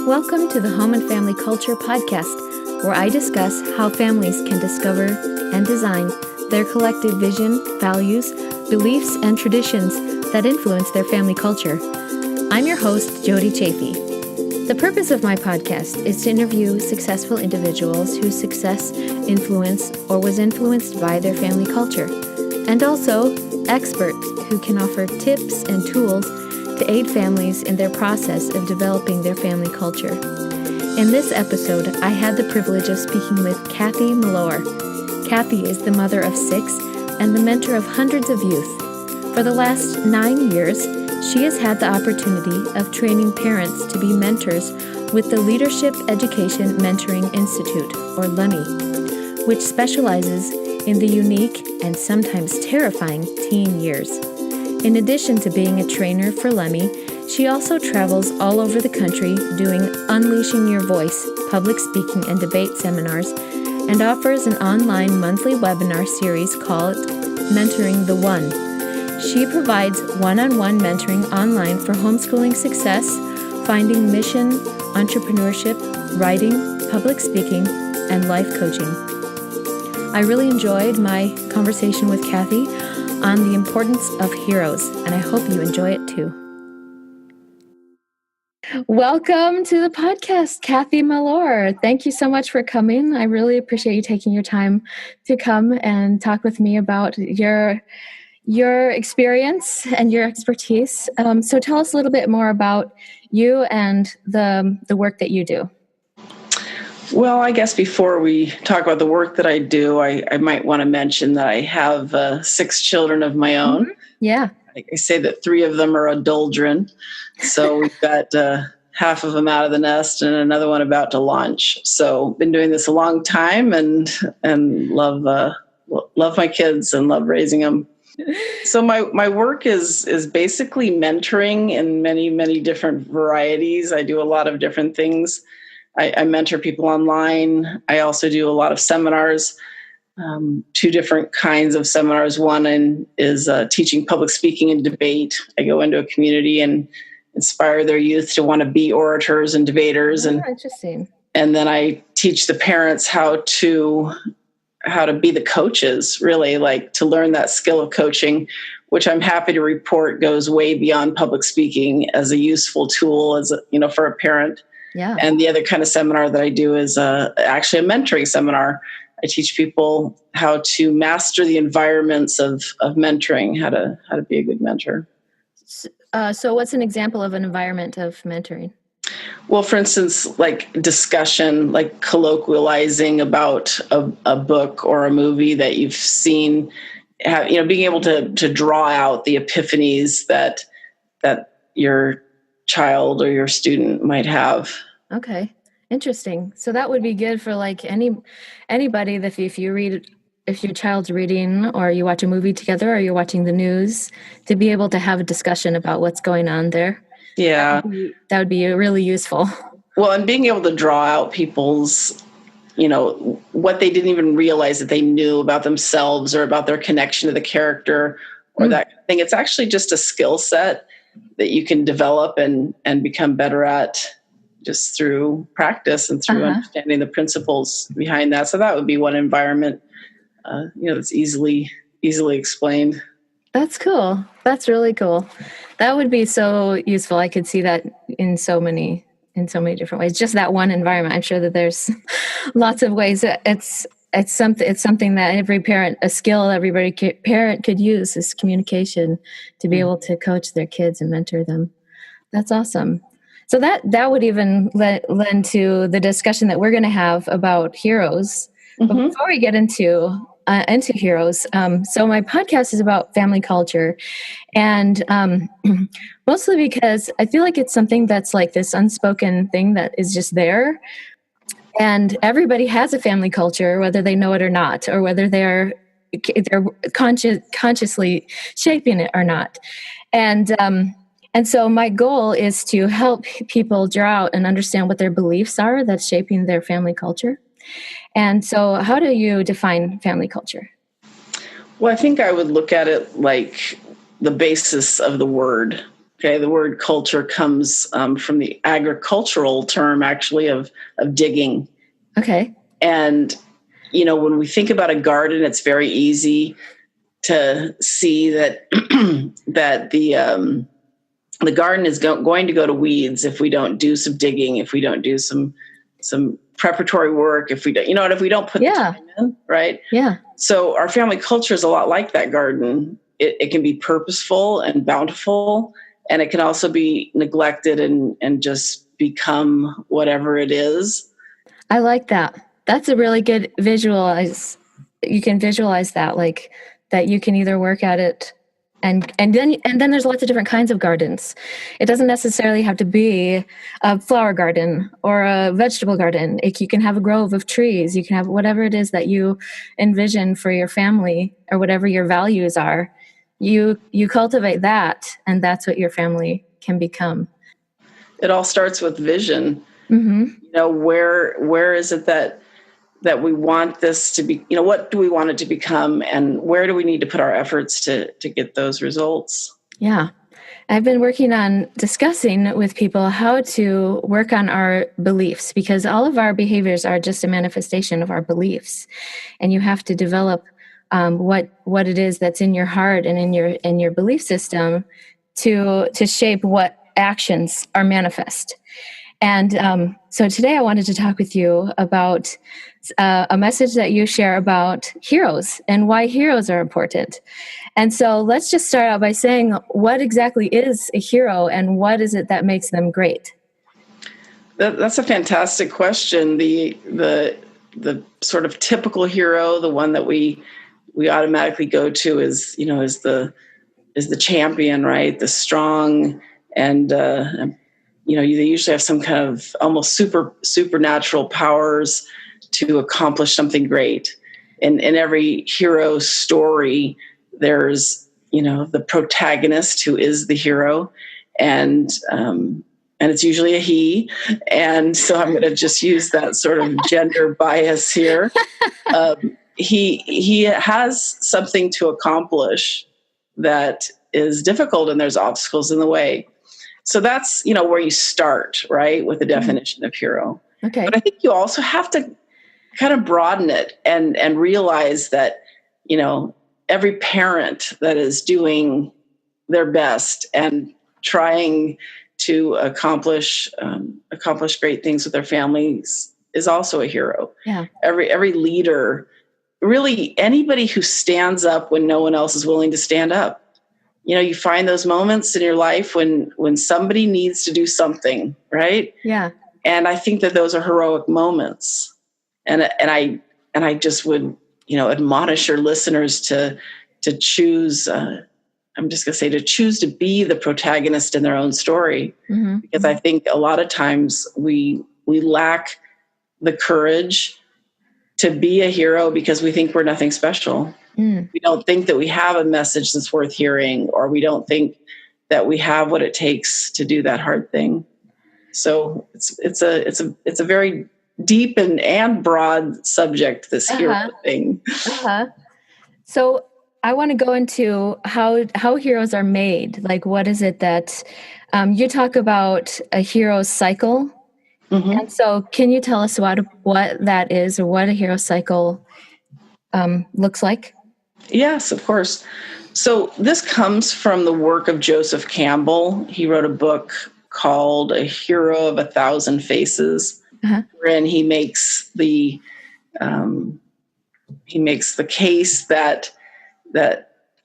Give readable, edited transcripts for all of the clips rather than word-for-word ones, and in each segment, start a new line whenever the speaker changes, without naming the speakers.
Welcome to the Home and Family Culture Podcast, where I discuss how families can discover and design their collective vision, values, beliefs, and traditions that influence their family culture. I'm your host, Jody Chafee. The purpose of my podcast is to interview successful individuals whose success influenced or was influenced by their family culture, and also experts who can offer tips and tools to aid families in their process of developing their family culture. In this episode, I had the privilege of speaking with Kathy Mellor. Kathy is the mother of 6 and the mentor of hundreds of youth. For the last 9 years, she has had the opportunity of training parents to be mentors with the Leadership Education Mentoring Institute, or LEMI, which specializes in the unique and sometimes terrifying teen years. In addition to being a trainer for LEMI, she also travels all over the country doing Unleashing Your Voice, public speaking and debate seminars, and offers an online monthly webinar series called Mentoring the One. She provides one-on-one mentoring online for homeschooling success, finding mission, entrepreneurship, writing, public speaking, and life coaching. I really enjoyed my conversation with Kathy on the importance of heroes, and I hope you enjoy it too. Welcome to the podcast, Kathy Mellor. Thank you so much for coming. I really appreciate you taking your time to come and talk with me about your experience and your expertise. So tell us a little bit more about you and the work that you do.
Well, I guess before we talk about the work that I do, I might want to mention that I have 6 children of my own.
Mm-hmm. Yeah.
I say that 3 of them are aduldren. So we've got half of them out of the nest and another one about to launch. So been doing this a long time and love my kids and love raising them. So my work is basically mentoring in many, many different varieties. I do a lot of different things. I mentor people online. I also do a lot of seminars, 2 different kinds of seminars. One is teaching public speaking and debate. I go into a community and inspire their youth to want to be orators and debaters.
Interesting.
And then I teach the parents how to be the coaches, really, like to learn that skill of coaching, which I'm happy to report goes way beyond public speaking as a useful tool for a parent.
Yeah.
And the other kind of seminar that I do is actually a mentoring seminar. I teach people how to master the environments of mentoring, how to be a good mentor.
So what's an example of an environment of mentoring?
Well, for instance, like discussion, like colloquializing about a book or a movie that you've seen, being able to draw out the epiphanies that your child or your student might have.
Okay. Interesting. So that would be good for like anybody that if your child's reading or you watch a movie together or you're watching the news, to be able to have a discussion about what's going on there.
Yeah.
That would be really useful. Well,
and being able to draw out people's, what they didn't even realize that they knew about themselves or about their connection to the character or that kind of thing. It's actually just a skill set that you can develop and become better at just through practice and through understanding the principles behind that. So that would be one environment, that's easily explained.
That's cool. That's really cool. That would be so useful. I could see that in so many different ways. Just that one environment. I'm sure that there's lots of ways. It's something that every parent, a skill parent could use is communication to be able to coach their kids and mentor them. That's awesome. So that would even lend to the discussion that we're going to have about heroes. But before we get into heroes, so my podcast is about family culture, and mostly because I feel like it's something that's like this unspoken thing that is just there. And everybody has a family culture, whether they know it or not, or whether they're consciously shaping it or not. And so my goal is to help people draw out and understand what their beliefs are that's shaping their family culture. And so how do you define family culture?
Well, I think I would look at it like the basis of the word Okay, the word culture comes from the agricultural term, actually, of digging.
Okay.
And, when we think about a garden, it's very easy to see that that the garden is going to go to weeds if we don't do some digging, if we don't do some preparatory work, if we don't, if we don't put the time in, right?
Yeah.
So our family culture is a lot like that garden. It can be purposeful and bountiful, and it can also be neglected and just become whatever it is.
I like that. That's a really good visualize. You can visualize that, like that you can either work at it and then there's lots of different kinds of gardens. It doesn't necessarily have to be a flower garden or a vegetable garden. You can have a grove of trees. You can have whatever it is that you envision for your family or whatever your values are. You cultivate that, and that's what your family can become.
It all starts with vision.
Mm-hmm.
Where is it that we want this to be, what do we want it to become, and where do we need to put our efforts to get those results?
Yeah. I've been working on discussing with people how to work on our beliefs, because all of our behaviors are just a manifestation of our beliefs. And you have to develop what it is that's in your heart and in your belief system to shape what actions are manifest. And so today I wanted to talk with you about a message that you share about heroes and why heroes are important. And so let's just start out by saying, what exactly is a hero and what is it that makes them great?
That's a fantastic question. The sort of typical hero, the one that we automatically go to is the champion, right? The strong, and they usually have some kind of almost supernatural powers to accomplish something great. In every hero story, there's the protagonist who is the hero, and it's usually a he. And so I'm going to just use that sort of gender bias here. He has something to accomplish that is difficult, and there's obstacles in the way. So that's, where you start, right, with the definition of hero.
Okay.
But I think you also have to kind of broaden it and realize that, every parent that is doing their best and trying to accomplish great things with their families is also a hero.
Yeah.
Every leader, really anybody who stands up when no one else is willing to stand up. You find those moments in your life when somebody needs to do something, right?
Yeah.
And I think that those are heroic moments. And I just would, admonish your listeners to choose. I'm just going to say to choose to be the protagonist in their own story,
mm-hmm.
because I think a lot of times we lack the courage to be a hero because we think we're nothing special. We don't think that we have a message that's worth hearing, or we don't think that we have what it takes to do that hard thing. So it's a very deep and broad subject, this hero thing.
So I want to go into how heroes are made. Like, what is it that you talk about a hero's cycle? Mm-hmm. And so can you tell us what that is, or what a hero cycle looks like?
Yes, of course. So this comes from the work of Joseph Campbell. He wrote a book called A Hero of 1,000 Faces, wherein he makes the case that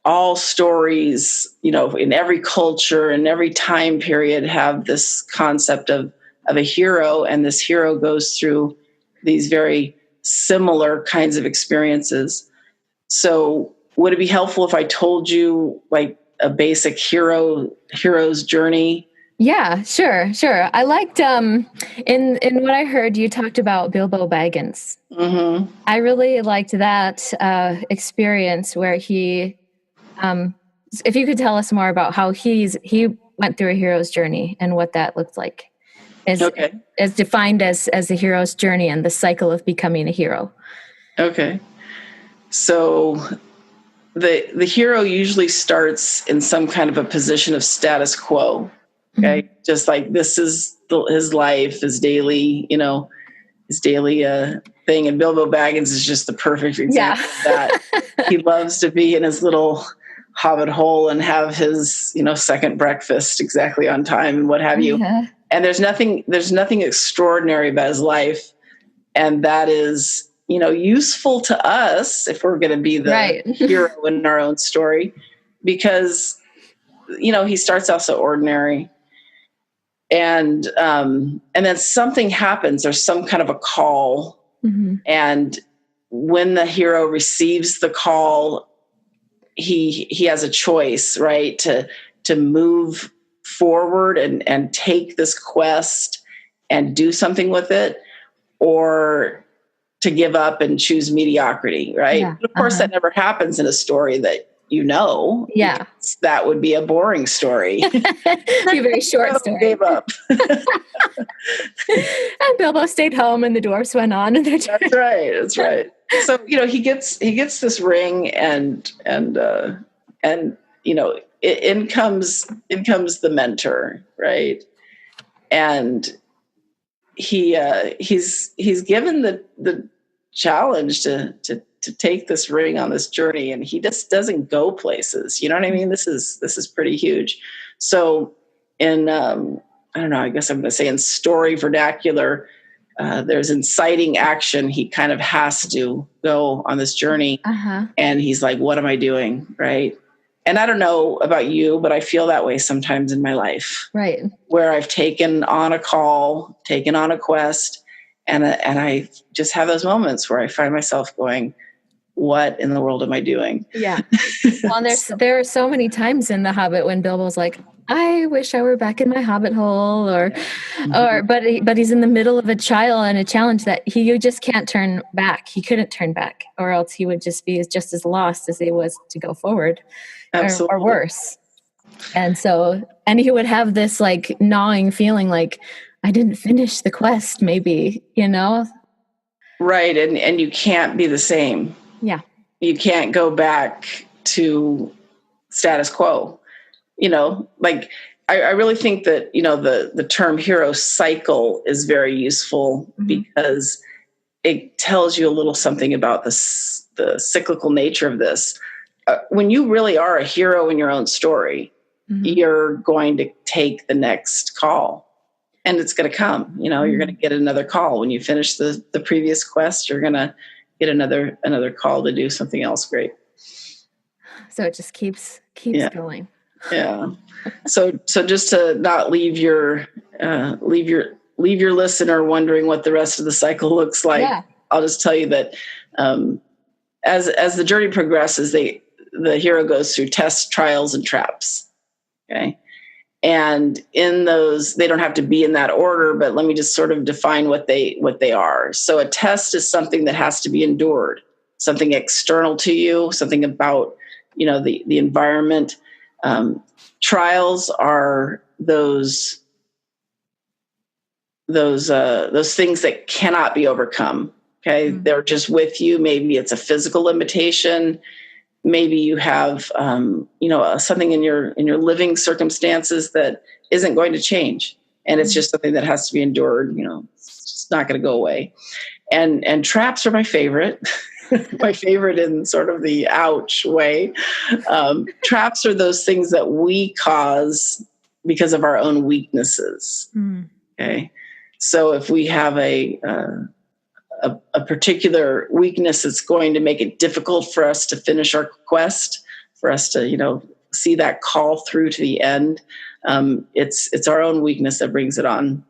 all stories, in every culture and every time period, have this concept of a hero, and this hero goes through these very similar kinds of experiences. So would it be helpful if I told you like a basic hero's journey?
Yeah, sure. I liked in what I heard, you talked about Bilbo Baggins. Mm-hmm. I really liked that experience where he, if you could tell us more about how he went through a hero's journey and what that looked like, as defined as a hero's journey and the cycle of becoming a hero.
Okay. So the hero usually starts in some kind of a position of status quo. Okay. Mm-hmm. Just like this is his life, his daily thing. And Bilbo Baggins is just the perfect example of that. He loves to be in his little hobbit hole and have his, second breakfast exactly on time and what have you. And there's nothing extraordinary about his life. And that is, useful to us if we're going to be the hero in our own story, because, he starts out so ordinary. And then something happens. There's some kind of a call. Mm-hmm. And when the hero receives the call, he has a choice, right? To move forward and take this quest and do something with it, or to give up and choose mediocrity, right? Yeah. Of course, that never happens in a story that
Yeah.
That would be a boring story.
Be a very short story.
Gave up.
And Bilbo stayed home and the dwarfs went on. And
That's right. So, he gets this ring and in comes the mentor, right? And he's given the challenge to take this ring on this journey, and he just doesn't go places. You know what I mean? This is pretty huge. So in, I don't know, I guess I'm going to say in story vernacular, there's inciting action. He kind of has to go on this journey, and he's like, what am I doing? Right. And I don't know about you, but I feel that way sometimes in my life,
right? Where
I've taken on a call, taken on a quest, and I just have those moments where I find myself going, what in the world am I doing?
Yeah. Well, there are so many times in The Hobbit when Bilbo's like, I wish I were back in my hobbit hole, but he's in the middle of a trial and a challenge that he just can't turn back. He couldn't turn back, or else he would just be just as lost as he was to go forward, or worse. And he would have this like gnawing feeling like, I didn't finish the quest, maybe,
Right. And you can't be the same.
Yeah.
You can't go back to status quo, like I really think that, the term hero cycle is very useful, because it tells you a little something about the cyclical nature of this. When you really are a hero in your own story, you're going to take the next call, and it's going to come. You're going to get another call when you finish the previous quest. You're going to get another call to do something else great.
So it just keeps going.
Yeah. So just to not leave your listener wondering what the rest of the cycle looks like, I'll just tell you that as the journey progresses, the hero goes through tests, trials, and traps. Okay. And in those, they don't have to be in that order, but let me just sort of define what they are. So a test is something that has to be endured, something external to you, something about, the environment. Trials are those things that cannot be overcome. Okay. They're just with you. Maybe it's a physical limitation. Maybe you have, something in your living circumstances that isn't going to change. And it's just something that has to be endured. It's just not going to go away. And traps are my favorite. My favorite in sort of the ouch way. Traps are those things that we cause because of our own weaknesses. Okay. So if we have a particular weakness that's going to make it difficult for us to finish our quest, for us to, see that call through to the end, it's our own weakness that brings it on.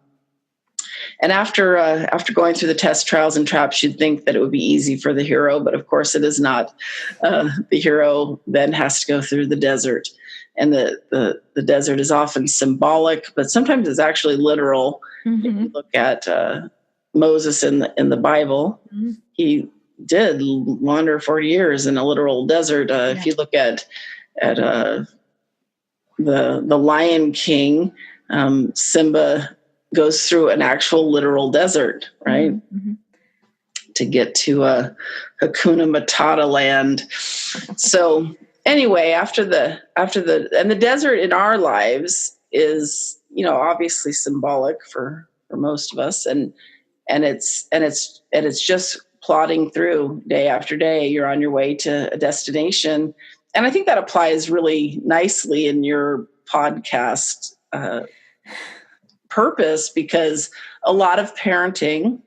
And after going through the tests, trials, and traps, you'd think that it would be easy for the hero, but of course it is not. The hero then has to go through the desert, and the desert is often symbolic, but sometimes it's actually literal. If you look at Moses in the Bible, he did wander 40 years in a literal desert. If you look at the Lion King, Simba goes through an actual literal desert, right? to get to Hakuna Matata land. So anyway, after the desert in our lives is, obviously symbolic for most of us, and it's just plodding through day after day. You're on your way to a destination, and I think that applies really nicely in your podcast purpose, because a lot of parenting,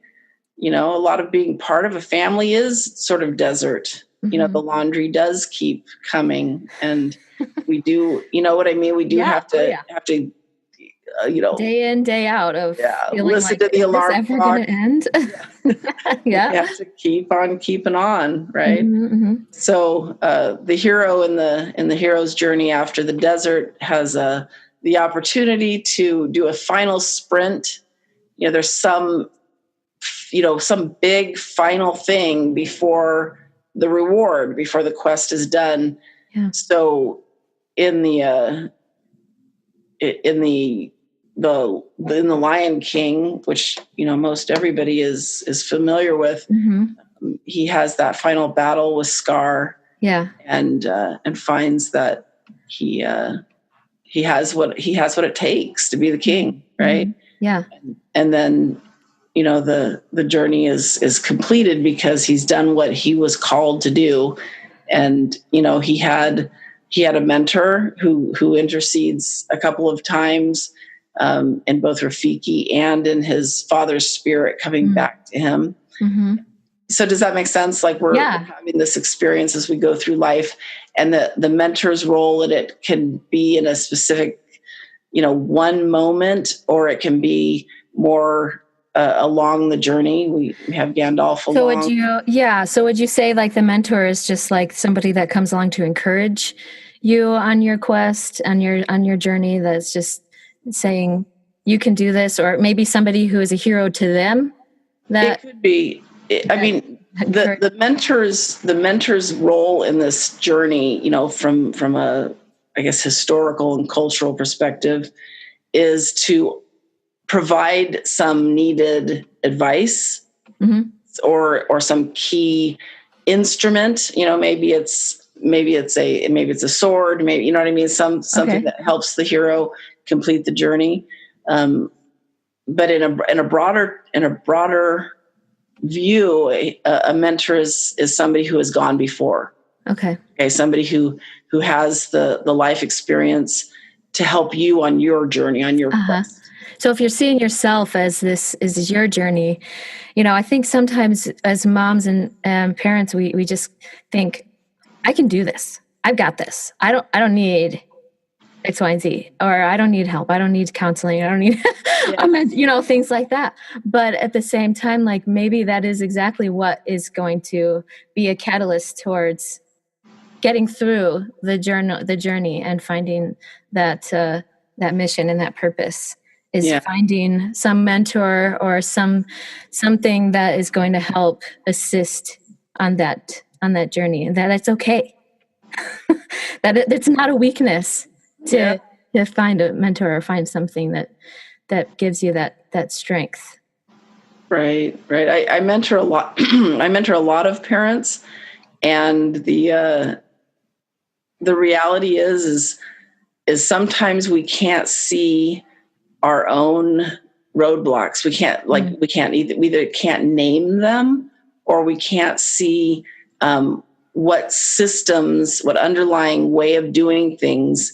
a lot of being part of a family is sort of desert.
Mm-hmm.
The laundry does keep coming, and we do, what I mean? We do have to
day in, day out of feeling
listen
like,
to the
is
alarm
this ever
clock.
going to end? Yeah.
You have to keep on keeping on, right?
Mm-hmm.
So the hero in the hero's journey after the desert has the opportunity to do a final sprint. There's some big final thing before the reward, before the quest is done.
Yeah.
So in the Lion King, which most everybody is familiar with,
mm-hmm.
He has that final battle with Scar.
Yeah.
And finds that he has what it takes to be the king, right?
Mm-hmm. Yeah.
And then the journey is completed because he's done what he was called to do. And he had a mentor who intercedes a couple of times in both Rafiki and in his father's spirit coming back to him.
Mm-hmm.
So does that make sense? Like we're having this experience as we go through life, and the mentor's role in it can be in a specific, one moment, or it can be more along the journey. We have Gandalf along.
So would you say like the mentor is just like somebody that comes along to encourage you on your quest, on your journey, that's just saying you can do this, or maybe somebody who is a hero to them?
It could be. I mean, the mentor's role in this journey, from a, I guess, historical and cultural perspective, is to provide some needed advice,
mm-hmm.
or some key instrument. Maybe it's a sword. Maybe, you know what I mean. Something that helps the hero complete the journey. But in a broader view, a mentor is somebody who has gone before. Okay. Somebody who has the life experience to help you on your journey, on your quest.
So if you're seeing yourself as this is your journey, I think sometimes as moms and parents, we just think, I can do this. I've got this. I don't need X, Y, and Z, or I don't need help. I don't need counseling. I don't need, things like that. But at the same time, like maybe that is exactly what is going to be a catalyst towards getting through the journey and finding that mission and that purpose is finding some mentor or something that is going to help assist on that journey, and that's okay. That it's not a weakness to find a mentor or find something that gives you that strength.
Right. I mentor a lot. I mentor a lot of parents, and the reality is sometimes we can't see our own roadblocks. We can't either can't name them, or we can't see what underlying way of doing things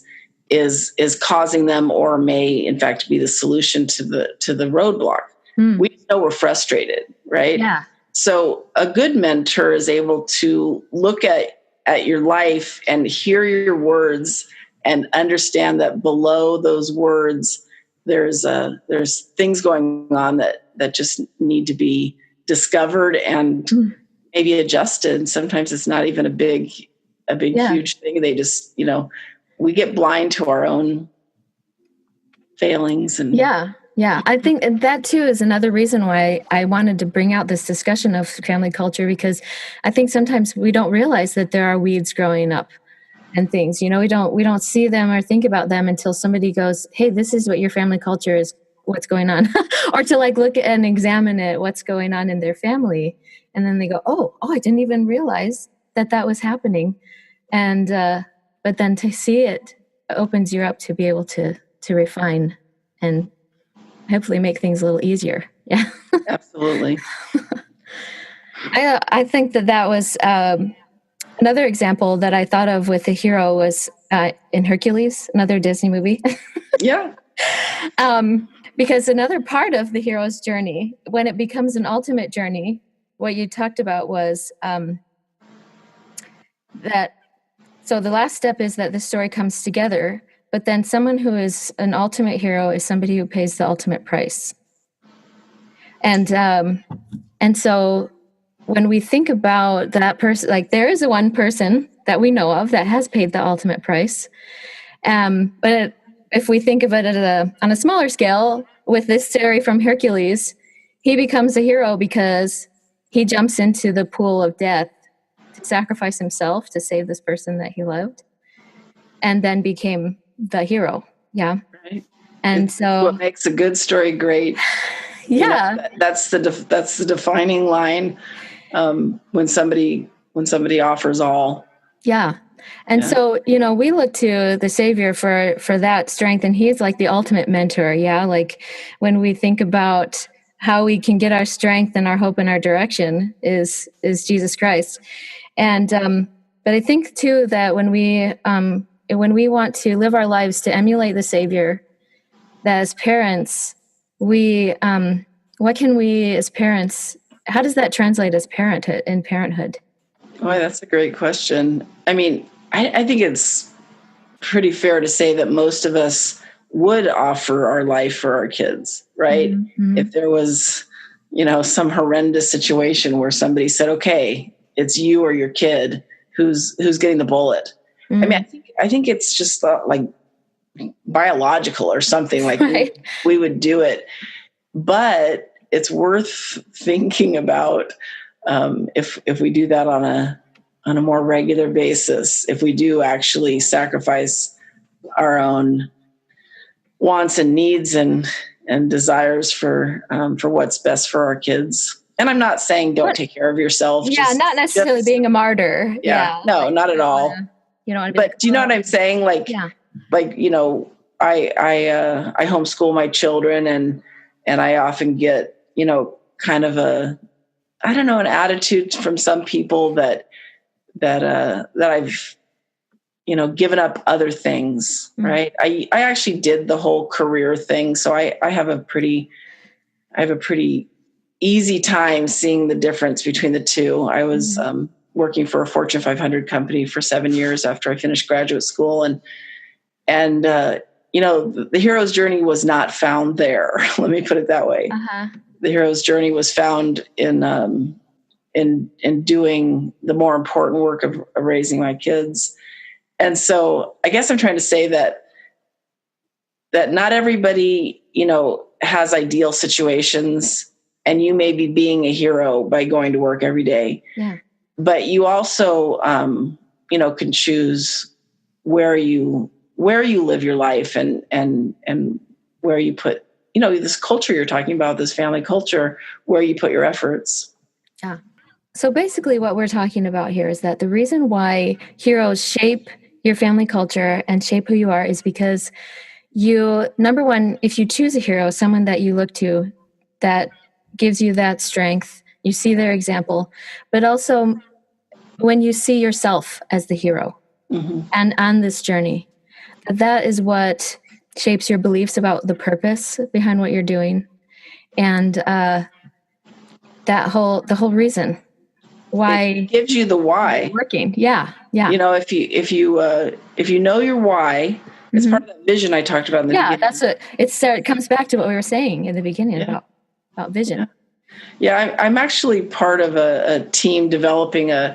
is causing them, or may in fact be the solution to the roadblock. We know we're frustrated, right?
Yeah.
So a good mentor is able to look at your life and hear your words and understand that below those words there's things going on that just need to be discovered and maybe adjusted. Sometimes it's not even a big huge thing. They just, we get blind to our own failings. And
I think that too is another reason why I wanted to bring out this discussion of family culture, because I think sometimes we don't realize that there are weeds growing up and things, we don't see them or think about them until somebody goes, hey, this is what your family culture is what's going on, or to like look and examine it, what's going on in their family. And then they go, oh, I didn't even realize that was happening. And, but then to see it opens you up to be able to refine and hopefully make things a little easier. Yeah.
Absolutely.
I think that was another example that I thought of with the hero was in Hercules, another Disney movie.
Yeah.
Because another part of the hero's journey, when it becomes an ultimate journey, what you talked about was that. So the last step is that the story comes together, but then someone who is an ultimate hero is somebody who pays the ultimate price. And so when we think about that person, like there is one person that we know of that has paid the ultimate price. But if we think of it on a smaller scale, with this story from Hercules, he becomes a hero because he jumps into the pool of death to sacrifice himself to save this person that he loved, and then became the hero. Yeah. Right. And so
what makes a good story great.
Yeah.
That's the defining line when somebody offers all.
Yeah. And so, we look to the Savior for that strength, and he's like the ultimate mentor. Yeah. Like when we think about how we can get our strength and our hope and our direction is Jesus Christ. And, but I think too, that when we want to live our lives to emulate the Savior, that as parents, what can we as parents, how does that translate as parenthood?
Boy, that's a great question. I mean, I think it's pretty fair to say that most of us would offer our life for our kids, right? Mm-hmm. If there was, some horrendous situation where somebody said, okay, it's you or your kid who's getting the bullet. Mm-hmm. I mean, I think it's just like biological or something, like right. we would do it. But it's worth thinking about if we do that on a more regular basis, if we do actually sacrifice our own wants and needs and desires for what's best for our kids. And I'm not saying don't take care of yourself.
Yeah, not necessarily being a martyr.
Yeah, no, not at all. But do you know what I'm saying? Like, yeah. Like, I homeschool my children and I often get, kind of an attitude from some people that I've, given up other things, mm-hmm. right? I actually did the whole career thing. So I have a pretty easy time seeing the difference between the two. I was mm-hmm. Working for a Fortune 500 company for 7 years after I finished graduate school. And the hero's journey was not found there. Let me put it that way. Uh-huh. The hero's journey was found in doing the more important work of raising my kids. And so I guess I'm trying to say that not everybody, has ideal situations, and you may be being a hero by going to work every day. Yeah. But you also, can choose where you live your life and where you put, this culture you're talking about, this family culture, where you put your efforts.
Yeah. So basically what we're talking about here is that the reason why heroes shape your family culture and shape who you are is because number one, if you choose a hero, someone that you look to that gives you that strength, you see their example, but also when you see yourself as the hero mm-hmm. and on this journey, that is what shapes your beliefs about the purpose behind what you're doing. And the whole reason why
it gives you the why
working. Yeah. Yeah.
If you know your why, it's mm-hmm. part of that vision I talked about in the beginning.
That's what it comes back to what we were saying in the beginning about vision.
Yeah. I'm actually part of a team developing a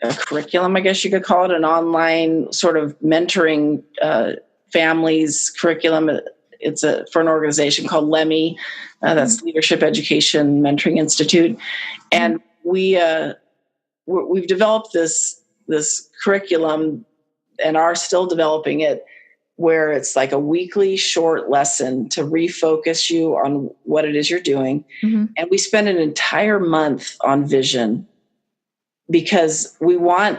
curriculum, I guess you could call it, an online sort of mentoring families curriculum. It's for an organization called LEMI, that's mm-hmm. Leadership Education Mentoring Institute, and we've developed this curriculum and are still developing it, where it's like a weekly short lesson to refocus you on what it is you're doing.
Mm-hmm.
And we spend an entire month on vision because we want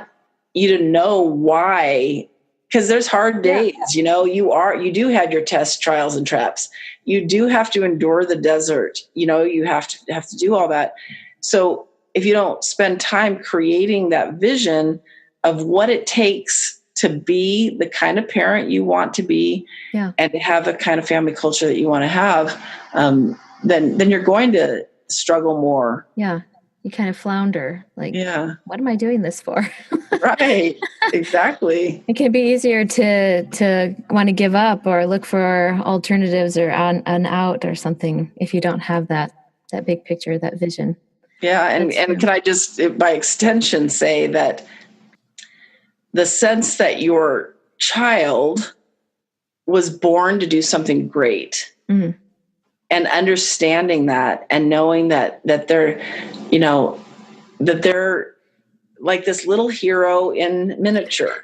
you to know why, because there's hard days, you know, you do have your tests, trials, and traps. You do have to endure the desert. You know, you have to do all that. So if you don't spend time creating that vision of what it takes to be the kind of parent you want to be, and to have the kind of family culture that you want to have, then you're going to struggle more.
Yeah. You kind of flounder. Like, what am I doing this for?
Right. Exactly.
It can be easier to want to give up or look for alternatives or an out or something if you don't have that big picture, that vision.
Yeah. And can I just, by extension, say that the sense that your child was born to do something great,
mm-hmm.
and understanding that and knowing that they're, you know, that they're like this little hero in miniature,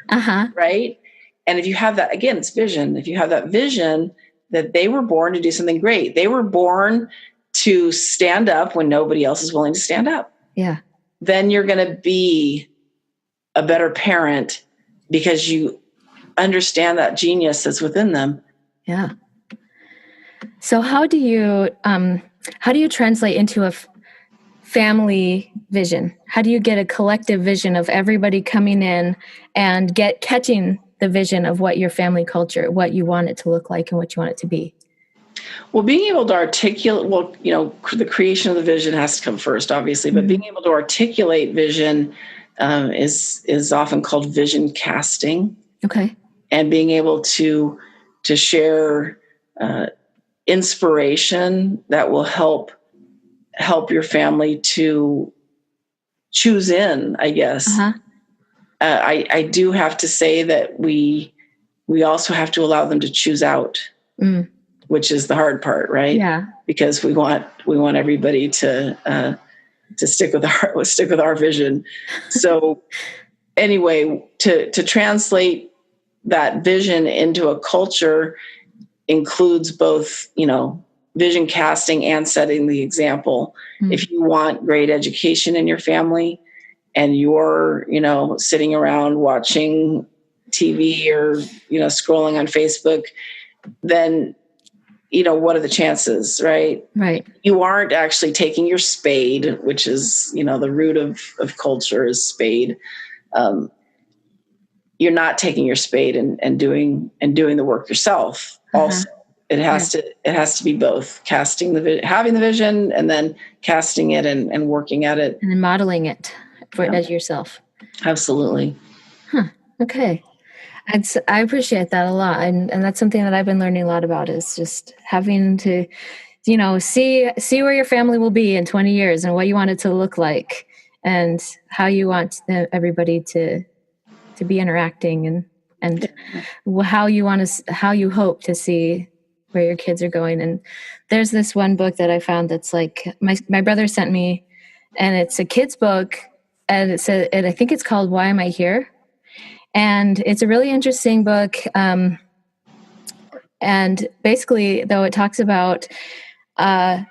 right? And if you have that, again, it's vision. If you have that vision that they were born to do something great, they were born to stand up when nobody else is willing to stand up.
Yeah.
Then you're going to be a better parent because you understand that genius that's within them.
Yeah. So how do you translate into a family vision? How do you get a collective vision of everybody coming in and catching the vision of what your family culture, what you want it to look like and what you want it to be?
Well, being able to articulate, you know, the creation of the vision has to come first, obviously, but being able to articulate vision is often called vision casting.
Okay.
And being able to share inspiration that will help your family to choose in, I guess. I do have to say that we also have to allow them to choose out, which is the hard part, right?
Yeah. Because
we want everybody to stick with our vision. So anyway, to translate that vision into a culture includes both, you know, vision casting and setting the example. If you want great education in your family and you're, you know, sitting around watching TV or, you know, scrolling on Facebook, then, you know, what are the chances, right?
Right.
You aren't actually taking your spade, which is, you know, the root of culture is spade. You're not taking your spade and doing the work yourself. Also, it has to be both having the vision and then casting it and working at it
and then modeling it as yourself.
Absolutely.
Okay. I appreciate that a lot. And that's something that I've been learning a lot about is just having to, you know, see where your family will be in 20 years and what you want it to look like and how you want everybody to be interacting and how you hope to see where your kids are going. And there's this one book that I found that's like my brother sent me, and it's a kid's book, and I think it's called Why Am I Here? And it's a really interesting book. And basically, though, it talks about the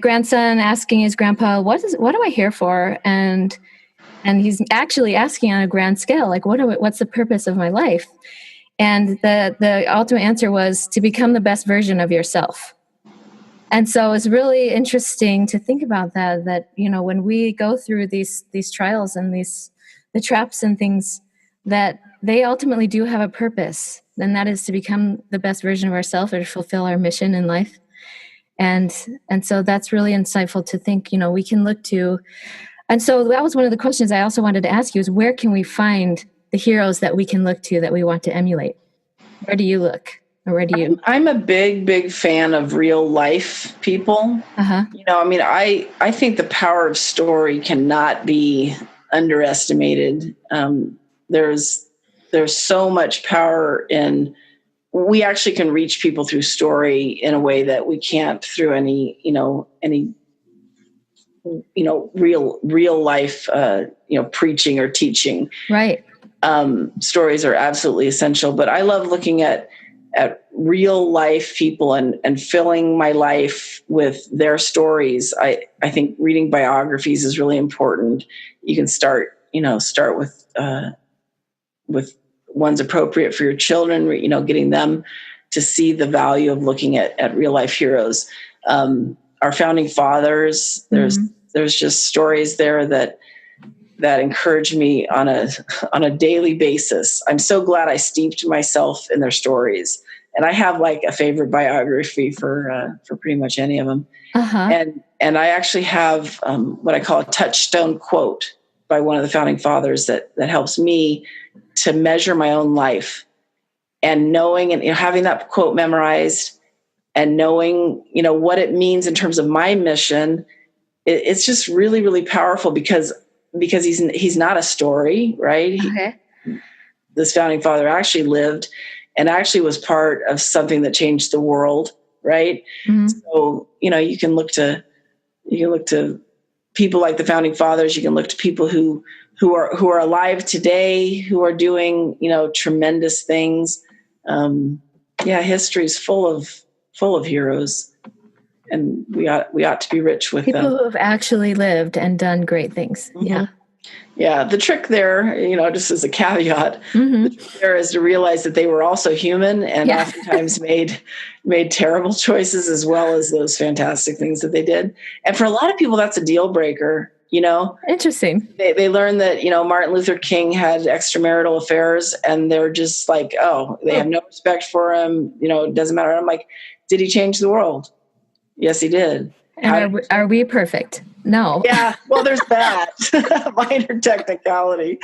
grandson asking his grandpa, what am I here for? And he's actually asking on a grand scale, like, what's the purpose of my life? And the ultimate answer was to become the best version of yourself. And so it's really interesting to think about that, you know, when we go through these trials and the traps and things, that they ultimately do have a purpose, and that is to become the best version of ourselves or to fulfill our mission in life. And so that's really insightful to think, you know, we can look to. And so that was one of the questions I also wanted to ask you is, where can we find the heroes that we can look to that we want to emulate? Where do you look? Or where do you?
I'm a big fan of real life people. You know, I mean, I think the power of story cannot be underestimated. There's so much power in, we actually can reach people through story in a way that we can't through any real life, preaching or teaching.
Right.
stories are absolutely essential. But I love looking at real life people and filling my life with their stories. I think reading biographies is really important. You can start with ones appropriate for your children, getting them to see the value of looking at real life heroes. Our founding fathers, there's just stories there that encourage me on a daily basis. I'm so glad I steeped myself in their stories. And I have like a favorite biography for pretty much any of them.
Uh-huh.
And I actually have what I call a touchstone quote by one of the founding fathers that helps me to measure my own life, and knowing and having that quote memorized and knowing, what it means in terms of my mission. It's just really, really powerful because he's not a story, right?
Okay.
This founding father actually lived and actually was part of something that changed the world, right? Mm-hmm. So, you can look to people like the founding fathers. You can look to people who are alive today, who are doing, tremendous things. History is full of heroes, and we ought to be rich with
people
them.
who have actually lived and done great things. Mm-hmm.
Yeah. The trick there, just as a caveat, the trick there is to realize that they were also human and oftentimes made terrible choices as well as those fantastic things that they did. And for a lot of people, that's a deal breaker.
Interesting.
They learned that, Martin Luther King had extramarital affairs, and they're just like, they have no respect for him. It doesn't matter. I'm like, did he change the world? Yes, he did.
And are we perfect? No.
Yeah. Well, there's that minor technicality.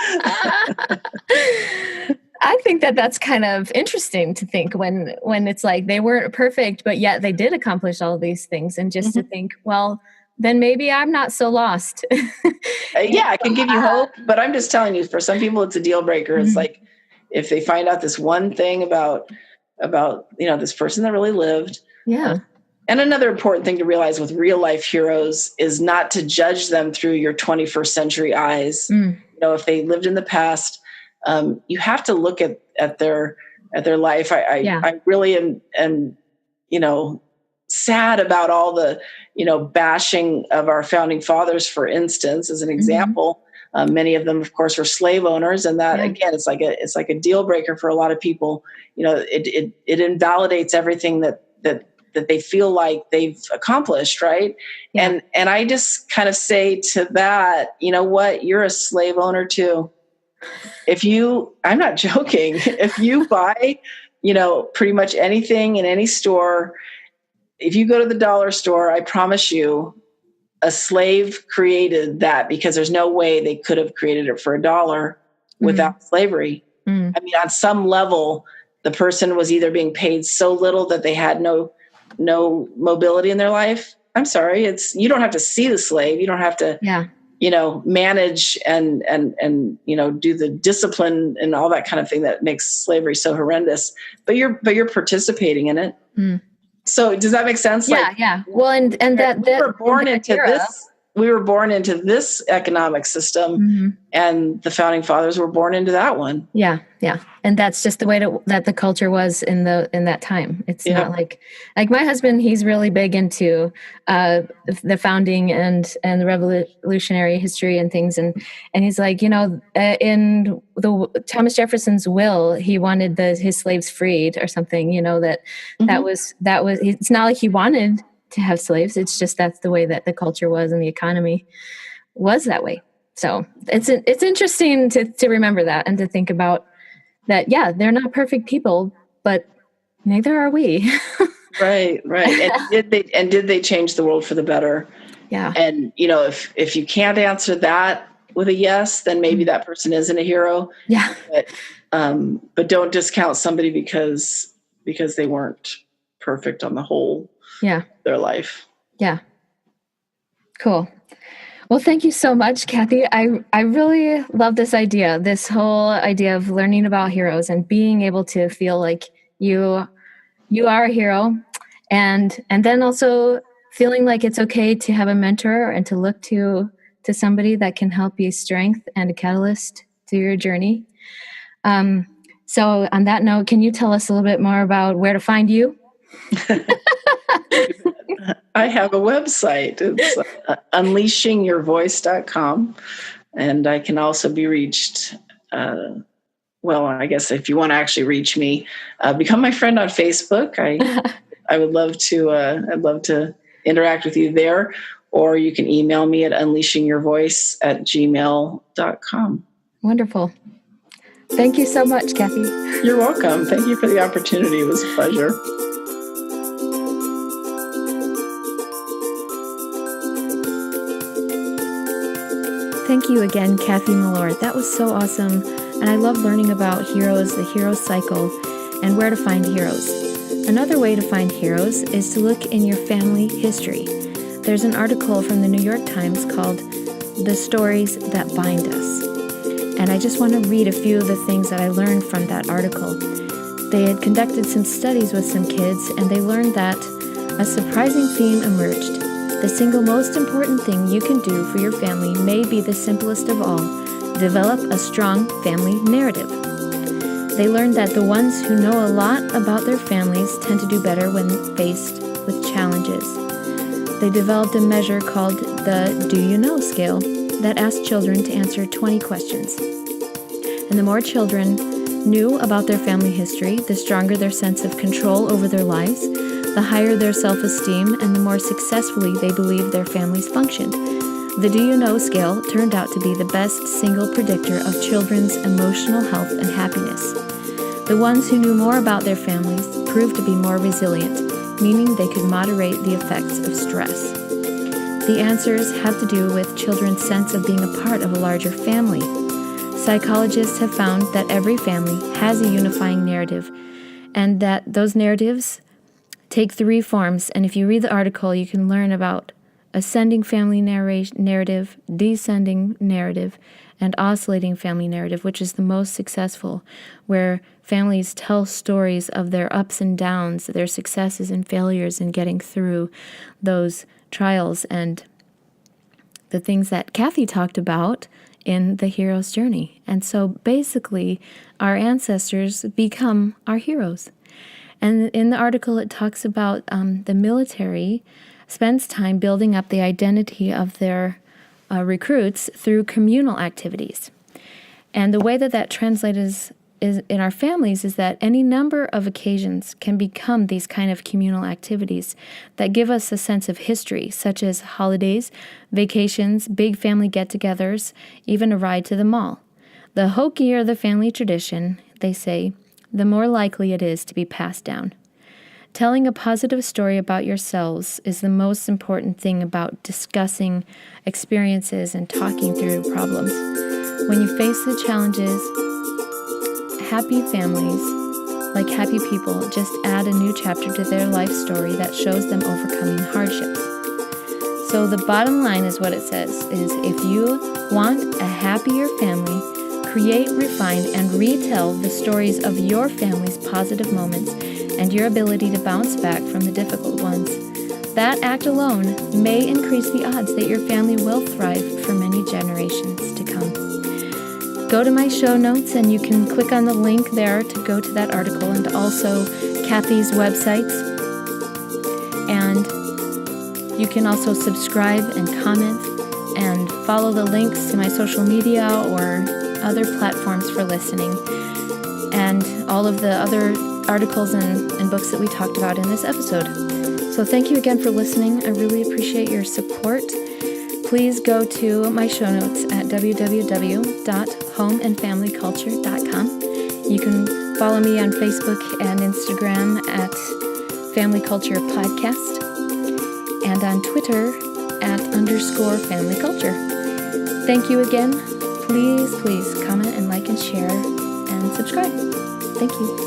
I think that's kind of interesting to think when it's like they weren't perfect, but yet they did accomplish all of these things. And just to think, well, then maybe I'm not so lost.
I can give you hope, but I'm just telling you, for some people, it's a deal breaker. It's like, if they find out this one thing about, this person that really lived.
Yeah.
And another important thing to realize with real life heroes is not to judge them through your 21st century eyes. If they lived in the past, you have to look at their life. I really am sad about all the, bashing of our founding fathers, for instance, as an example. Many of them, of course, were slave owners. And that, again, it's like a deal breaker for a lot of people. It invalidates everything that they feel like they've accomplished, right? Yeah. And I just kind of say to that, you know what, you're a slave owner too. I'm not joking, if you buy, pretty much anything in any store, if you go to the dollar store, I promise you, a slave created that, because there's no way they could have created it for $1 without slavery. I mean, on some level, the person was either being paid so little that they had no mobility in their life. I'm sorry. You don't have to see the slave. You don't have to, manage and do the discipline and all that kind of thing that makes slavery so horrendous, but you're participating in it. So does that make sense?
Yeah. Well, and that
we were born into this. We were born into this economic system, and the founding fathers were born into that one.
Yeah. And that's just the way that the culture was in that time. It's not like my husband, he's really big into the founding and the revolutionary history and things. And he's like, in the Thomas Jefferson's will, he wanted his slaves freed or something, that was, it's not like he wanted to have slaves. It's just, that's the way that the culture was and the economy was that way. So it's interesting to remember that and to think about that. Yeah, they're not perfect people, but neither are we.
Right. And did they change the world for the better?
Yeah.
And if you can't answer that with a yes, then maybe that person isn't a hero.
Yeah.
But don't discount somebody because they weren't perfect on the whole.
Yeah.
Their life.
Yeah. Cool. Well, thank you so much, Kathy. I really love this whole idea of learning about heroes and being able to feel like you are a hero, and then also feeling like it's okay to have a mentor and to look to somebody that can help you strength and a catalyst through your journey. So on that note, can you tell us a little bit more about where to find you?
I have a website. It's unleashingyourvoice.com. And I can also be reached, I guess if you want to actually reach me, become my friend on Facebook. I would love to, I'd love to interact with you there, or you can email me at unleashingyourvoice@gmail.com.
Wonderful. Thank you so much, Kathy.
You're welcome. Thank you for the opportunity. It was a pleasure.
Thank you again, Kathy Mellor. That was so awesome. And I love learning about heroes, the hero cycle, and where to find heroes. Another way to find heroes is to look in your family history. There's an article from the New York Times called The Stories That Bind Us. And I just want to read a few of the things that I learned from that article. They had conducted some studies with some kids, and they learned that a surprising theme emerged. The single most important thing you can do for your family may be the simplest of all: develop a strong family narrative. They learned that the ones who know a lot about their families tend to do better when faced with challenges. They developed a measure called the Do You Know scale that asked children to answer 20 questions. And the more children knew about their family history, the stronger their sense of control over their lives, the higher their self-esteem, and the more successfully they believed their families functioned. The Do You Know scale turned out to be the best single predictor of children's emotional health and happiness. The ones who knew more about their families proved to be more resilient, meaning they could moderate the effects of stress. The answers have to do with children's sense of being a part of a larger family. Psychologists have found that every family has a unifying narrative, and that those narratives take 3 forms. And if you read the article, you can learn about ascending family narrative, descending narrative, and oscillating family narrative, which is the most successful, where families tell stories of their ups and downs, their successes and failures in getting through those trials and the things that Kathy talked about in the hero's journey. And so basically, our ancestors become our heroes. And in the article, it talks about the military spends time building up the identity of their recruits through communal activities. And the way that that translates is in our families is that any number of occasions can become these kind of communal activities that give us a sense of history, such as holidays, vacations, big family get-togethers, even a ride to the mall. The hokier the family tradition, they say, the more likely it is to be passed down. Telling a positive story about yourselves is the most important thing about discussing experiences and talking through problems. When you face the challenges, happy families, like happy people, just add a new chapter to their life story that shows them overcoming hardships. So the bottom line is what it says, is if you want a happier family, create, refine, and retell the stories of your family's positive moments and your ability to bounce back from the difficult ones. That act alone may increase the odds that your family will thrive for many generations to come. Go to my show notes and you can click on the link there to go to that article and also Kathy's websites. And you can also subscribe and comment and follow the links to my social media or other platforms for listening, and all of the other articles and books that we talked about in this episode. So thank you again for listening. I really appreciate your support. Please go to my show notes at www.homeandfamilyculture.com. You can follow me on Facebook and Instagram at Family Culture Podcast, and on Twitter at _Family Culture. Thank you again. Please comment and like and share and subscribe. Thank you.